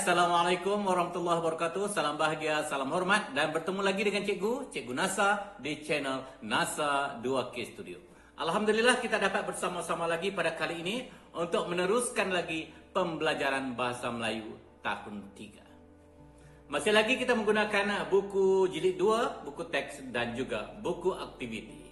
Assalamualaikum warahmatullahi wabarakatuh. Salam bahagia, salam hormat, dan bertemu lagi dengan Cikgu Nasa di channel Nasa 2K Studio. Alhamdulillah kita dapat bersama-sama lagi pada kali ini untuk meneruskan lagi pembelajaran bahasa Melayu tahun 3. Masih lagi kita menggunakan buku jilid 2, buku teks dan juga buku aktiviti.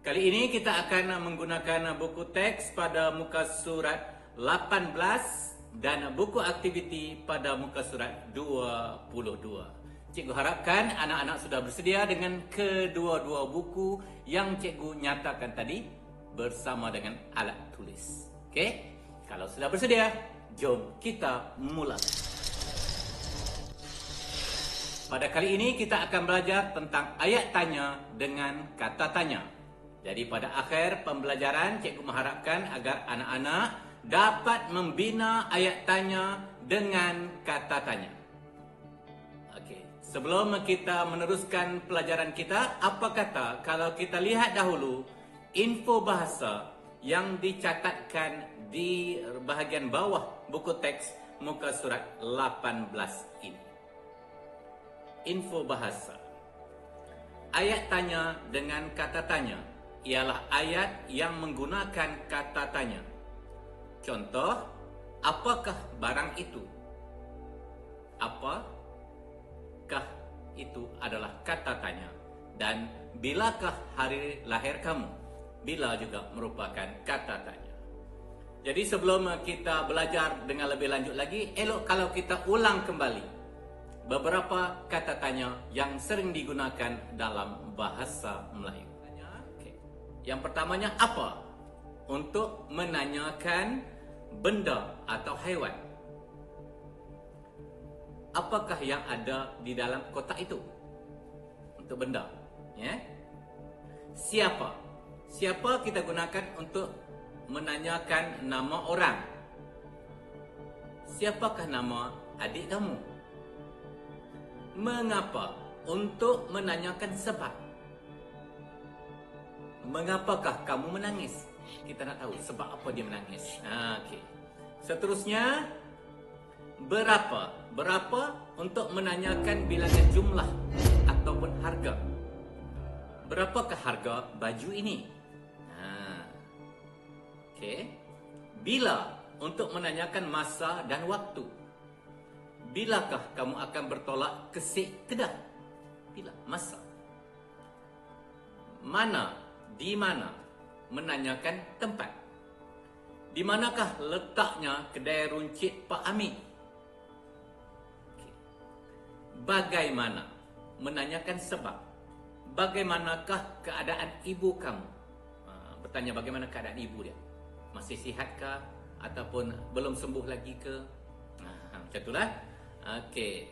Kali ini kita akan menggunakan buku teks pada muka surat 18 dan buku aktiviti pada muka surat 22. Cikgu harapkan anak-anak sudah bersedia dengan kedua-dua buku yang cikgu nyatakan tadi bersama dengan alat tulis. Okey? Kalau sudah bersedia, jom kita mula. Pada kali ini kita akan belajar tentang ayat tanya dengan kata tanya. Jadi pada akhir pembelajaran cikgu mengharapkan agar anak-anak dapat membina ayat tanya dengan kata tanya. Okey, sebelum kita meneruskan pelajaran kita, apa kata kalau kita lihat dahulu info bahasa yang dicatatkan di bahagian bawah buku teks muka surat 18 ini. Info bahasa. Ayat tanya dengan kata tanya ialah ayat yang menggunakan kata tanya. Contoh, apakah barang itu? Apakah itu adalah kata tanya. Dan bilakah hari lahir kamu? Bila juga merupakan kata tanya. Jadi sebelum kita belajar dengan lebih lanjut lagi, elok kalau kita ulang kembali beberapa kata tanya yang sering digunakan dalam bahasa Melayu. Okay. Yang pertamanya apa? Untuk menanyakan benda atau haiwan. Apakah yang ada di dalam kotak itu? Untuk benda, ya. Siapa? Siapa kita gunakan untuk menanyakan nama orang? Siapakah nama adik kamu? Mengapa? Untuk menanyakan sebab. Mengapakah kamu menangis? Kita nak tahu sebab apa dia menangis. Okey. Seterusnya, berapa? Berapa untuk menanyakan bilangan jumlah ataupun harga. Berapakah harga baju ini? Okey. Bila untuk menanyakan masa dan waktu. Bilakah kamu akan bertolak ke Kedah? Bila? Masa. Mana? Di mana? Menanyakan tempat. Di manakah letaknya kedai runcit Pak Amin? Okay. Bagaimana? Menanyakan sebab. Bagaimanakah keadaan ibu kamu? Bertanya bagaimana keadaan ibu dia? Masih sihatkah? Ataupun belum sembuh lagi ke? Macam itulah. Okey.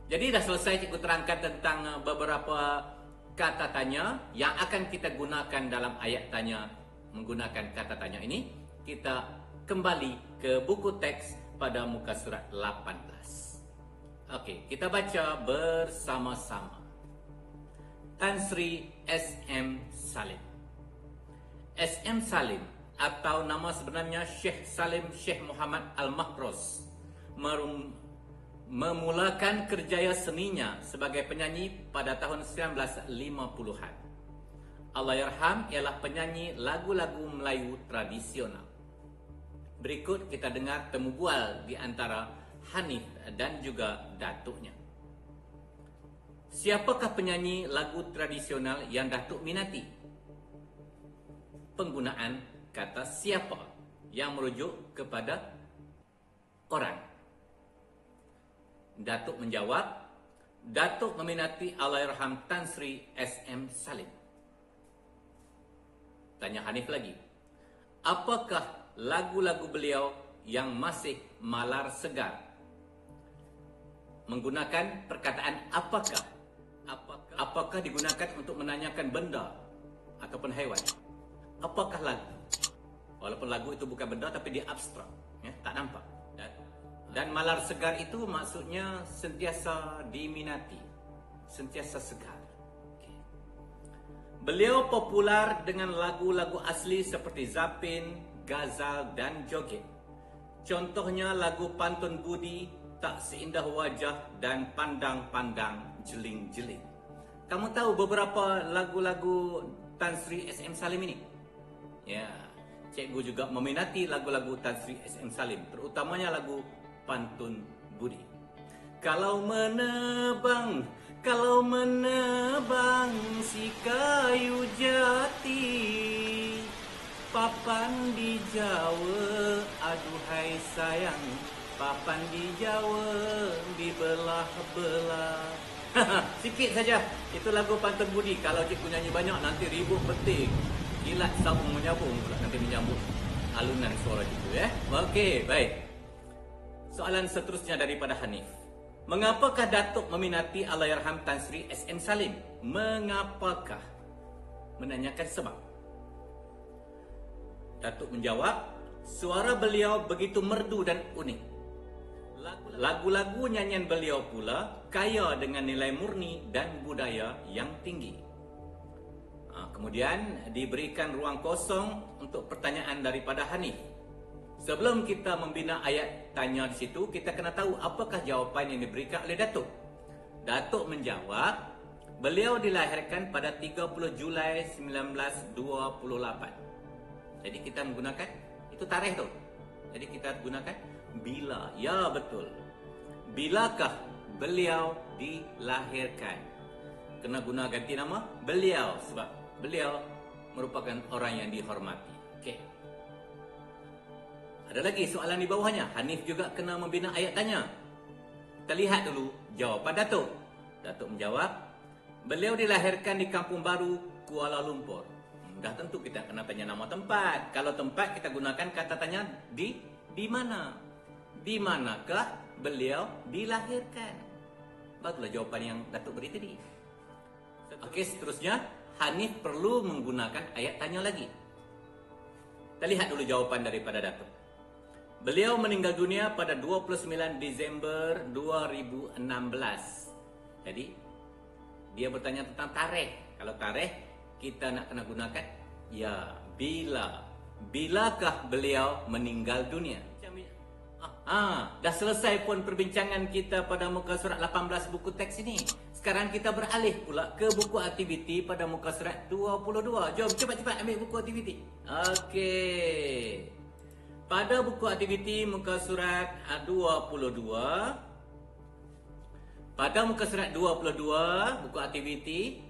Jadi dah selesai cikgu terangkan tentang beberapa kata tanya yang akan kita gunakan dalam ayat tanya menggunakan kata tanya ini. Kita kembali ke buku teks pada muka surat 18. Okey, kita baca bersama-sama. Tan Sri S.M. Salim. S.M. Salim atau nama sebenarnya Syekh Salim Syekh Muhammad Al-Mahroz memulakan kerjaya seninya sebagai penyanyi pada tahun 1950-an. Allahyarham ialah penyanyi lagu-lagu Melayu tradisional. Berikut kita dengar temu bual di antara Hanif dan juga datuknya. Siapakah penyanyi lagu tradisional yang datuk minati? Penggunaan kata siapa yang merujuk kepada orang. Datuk menjawab, Datuk meminati Allahyarham Tan Sri S.M. Salim. Tanya Hanif lagi, apakah lagu-lagu beliau yang masih malar segar? Menggunakan perkataan apakah. Apakah digunakan untuk menanyakan benda ataupun haiwan? Apakah lagu? Walaupun lagu itu bukan benda tapi dia abstrak, ya, tak nampak. Dan malar segar itu maksudnya sentiasa diminati, sentiasa segar. Okay. Beliau popular dengan lagu-lagu asli seperti zapin, gazal dan joget. Contohnya lagu Pantun Budi tak seindah wajah dan pandang-pandang jeling-jeling. Kamu tahu beberapa lagu-lagu Tan Sri SM Salim ini? Ya, cikgu juga meminati lagu-lagu Tan Sri SM Salim, terutamanya lagu Pantun Budi. Kalau menebang si kayu jati, papan di Jawa, aduhai sayang, papan di Jawa dibelah-belah. Sikit saja, itu lagu Pantun Budi. Kalau cikgu nyanyi banyak nanti ribut petik. Kilat sabung menyambung pula nanti menyambut alunan suara cikgu ya. Okey, baik. Soalan seterusnya daripada Hanif. Mengapakah Datuk meminati Allahyarham Tan Sri SM Salim? Mengapakah? Menanyakan sebab. Datuk menjawab, suara beliau begitu merdu dan unik. Lagu-lagu nyanyian beliau pula kaya dengan nilai murni dan budaya yang tinggi. Kemudian diberikan ruang kosong untuk pertanyaan daripada Hanif. Sebelum kita membina ayat tanya di situ, kita kena tahu apakah jawapan yang diberikan oleh Datuk. Datuk menjawab, beliau dilahirkan pada 30 Julai 1928. Jadi kita menggunakan, itu tarikh tu. Jadi kita gunakan bila. Ya, betul. Bilakah beliau dilahirkan? Kena guna ganti nama beliau sebab beliau merupakan orang yang dihormati. Okey. Ada lagi soalan di bawahnya. Hanif juga kena membina ayat tanya. Kita lihat dulu jawapan Datuk. Datuk menjawab, beliau dilahirkan di Kampung Baru, Kuala Lumpur. Dah tentu kita kena tanya nama tempat. Kalau tempat kita gunakan kata tanya di mana? Di manakah beliau dilahirkan? Bagulah jawapan yang Datuk beri tadi. Okey, seterusnya Hanif perlu menggunakan ayat tanya lagi. Kita lihat dulu jawapan daripada Datuk. Beliau meninggal dunia pada 29 Disember 2016. Jadi, dia bertanya tentang tarikh. Kalau tarikh, kita nak kena gunakan, ya, bila. Bilakah beliau meninggal dunia? Dah selesai pun perbincangan kita pada muka surat 18 buku teks ini. Sekarang kita beralih pula ke buku aktiviti pada muka surat 22. Jom cepat-cepat ambil buku aktiviti. Okey. Pada buku aktiviti muka surat 22, pada muka surat 22, buku aktiviti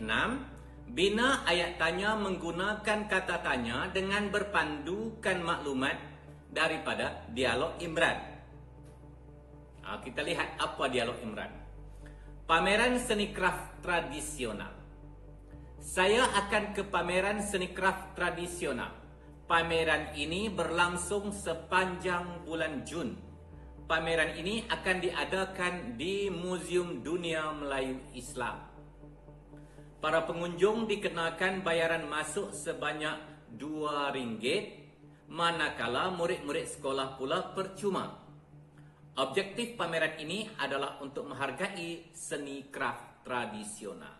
6, bina ayat tanya menggunakan kata tanya dengan berpandukan maklumat daripada dialog Imran. Kita lihat apa dialog Imran. Pameran seni kraft tradisional. Saya akan ke pameran seni kraft tradisional. Pameran ini berlangsung sepanjang bulan Jun. Pameran ini akan diadakan di Muzium Dunia Melayu Islam. Para pengunjung dikenakan bayaran masuk sebanyak RM2, manakala murid-murid sekolah pula percuma. Objektif pameran ini adalah untuk menghargai seni kraft tradisional.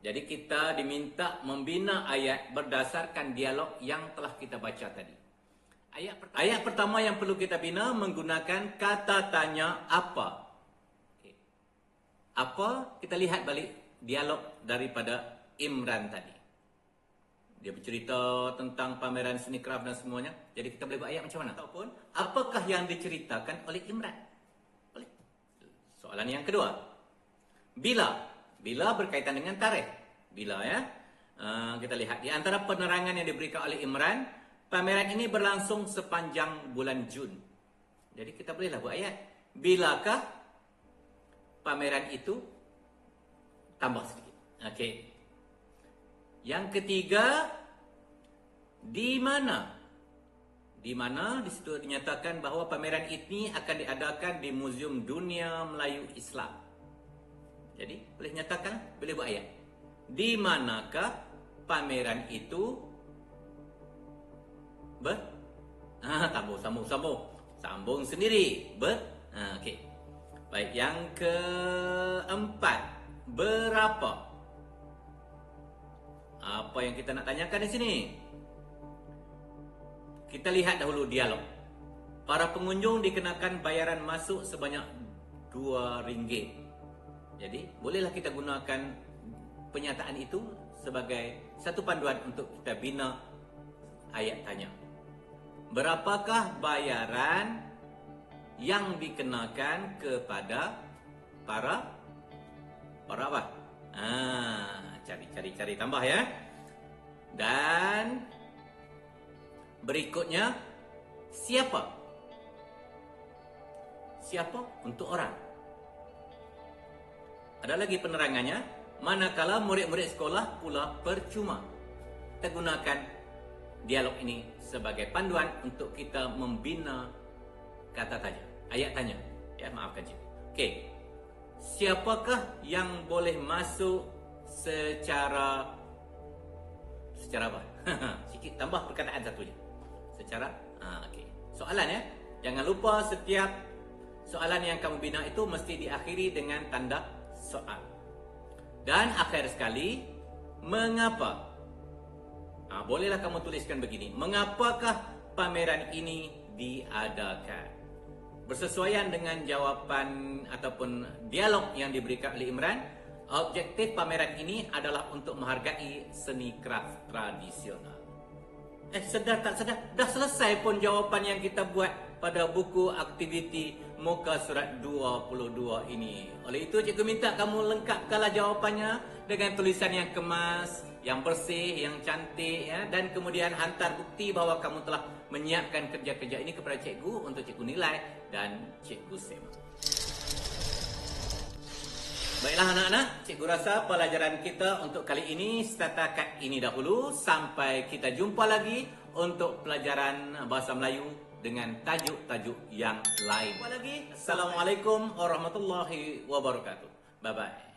Jadi kita diminta membina ayat berdasarkan dialog yang telah kita baca tadi. Ayat pertama yang perlu kita bina menggunakan kata tanya apa. Okay. Apa? Kita lihat balik dialog daripada Imran tadi. Dia bercerita tentang pameran seni kraft dan semuanya. Jadi kita boleh buat ayat macam mana? Ataupun apakah yang diceritakan oleh Imran? Boleh. Soalan yang kedua. Bila? Bila berkaitan dengan tarikh. Bila ya. Kita lihat di antara penerangan yang diberikan oleh Imran, pameran ini berlangsung sepanjang bulan Jun. Jadi kita bolehlah buat ayat. Bilakah pameran itu? Tambah sedikit. Okey. Yang ketiga, di mana? Di mana di situ dinyatakan bahawa pameran ini akan diadakan di Muzium Dunia Melayu Islam. Jadi, boleh nyatakan, boleh buat ayat. Di manakah pameran itu Sambung sendiri. Okey. Baik, yang keempat. Berapa? Apa yang kita nak tanyakan di sini? Kita lihat dahulu dialog. Para pengunjung dikenakan bayaran masuk sebanyak RM2. Jadi, bolehlah kita gunakan penyataan itu sebagai satu panduan untuk kita bina ayat tanya. Berapakah bayaran yang dikenakan kepada para apa? Cari tambah ya. Dan berikutnya, siapa untuk orang. Ada lagi penerangannya, manakala murid-murid sekolah pula percuma. Kita gunakan dialog ini sebagai panduan untuk kita membina kata tanya, ayat tanya. Ya, maafkan cikgu. Okey. Siapakah yang boleh masuk secara apa? Sikit tambah perkataan satu je. Secara okey. Soalan ya. Jangan lupa setiap soalan yang kamu bina itu mesti diakhiri dengan tanda soal. Dan akhir sekali, mengapa? Bolehlah kamu tuliskan begini. Mengapakah pameran ini diadakan? Bersesuaian dengan jawapan ataupun dialog yang diberikan oleh Imran, objektif pameran ini adalah untuk menghargai seni kraft tradisional. Sedar tak sedar, dah selesai pun jawapan yang kita buat pada buku aktiviti muka surat 22 ini. Oleh itu, cikgu minta kamu lengkapkanlah jawapannya dengan tulisan yang kemas, yang bersih, yang cantik ya, dan kemudian hantar bukti bahawa kamu telah menyiapkan kerja-kerja ini kepada cikgu untuk cikgu nilai dan cikgu sema. Baiklah anak-anak, cikgu rasa pelajaran kita untuk kali ini setakat ini dahulu. Sampai kita jumpa lagi untuk pelajaran bahasa Melayu dengan tajuk-tajuk yang lain. Jumpa lagi. Assalamualaikum warahmatullahi wabarakatuh. Bye-bye.